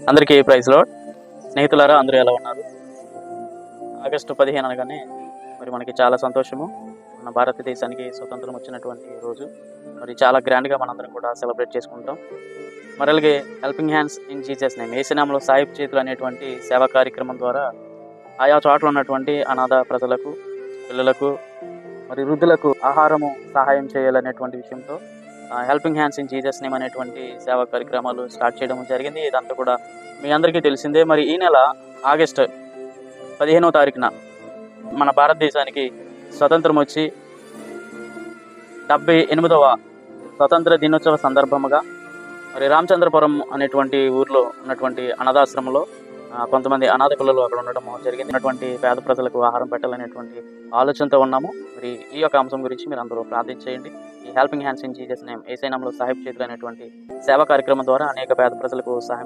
అందరికీ praise lord. స్నేహితులారా, అందరూ ఎలా ఉన్నారు? ఆగస్టు 15 అనగానే మరి మనకి చాలా సంతోషము. మన భారతదేశానికి స్వతంత్రం వచ్చినటువంటి రోజు. మరి చాలా గ్రాండ్గా మనందరం కూడా సెలబ్రేట్ చేసుకుంటాం. మరి అలాగే helping hands in Jesus name, యేసు నామములో సాయపు చేతులు అనేటువంటి సేవా కార్యక్రమం ద్వారా ఆయా చోట్ల ఉన్నటువంటి అనాథ ప్రజలకు, పిల్లలకు, మరి వృద్ధులకు ఆహారము సహాయం చేయాలనేటువంటి విషయంతో helping hands in Jesus name అనేటువంటి సేవా కార్యక్రమాలు స్టార్ట్ చేయడం జరిగింది. ఇదంతా కూడా మీ అందరికీ తెలిసిందే. మరి ఈ నెల ఆగస్టు 15వ తారీఖున మన భారతదేశానికి స్వతంత్రం వచ్చి 78వ స్వతంత్ర దినోత్సవ సందర్భముగా మరి రామచంద్రపురం అనేటువంటి ఊర్లో ఉన్నటువంటి అనాథాశ్రమంలో కొంతమంది అనాథ పిల్లలు అక్కడ ఉండడం జరిగింది. ఉన్నటువంటి పేద ప్రజలకు ఆహారం పెట్టాలనేటువంటి ఆలోచనతో ఉన్నాము. మరి ఈ యొక్క అంశం గురించి మీరు అందరూ ప్రార్థించేయండి. ఈ helping hands in Jesus name, యేసు నామములో సాయపు చేతులు అనేటువంటి సేవా కార్యక్రమం ద్వారా అనేక పేద ప్రజలకు సహాయం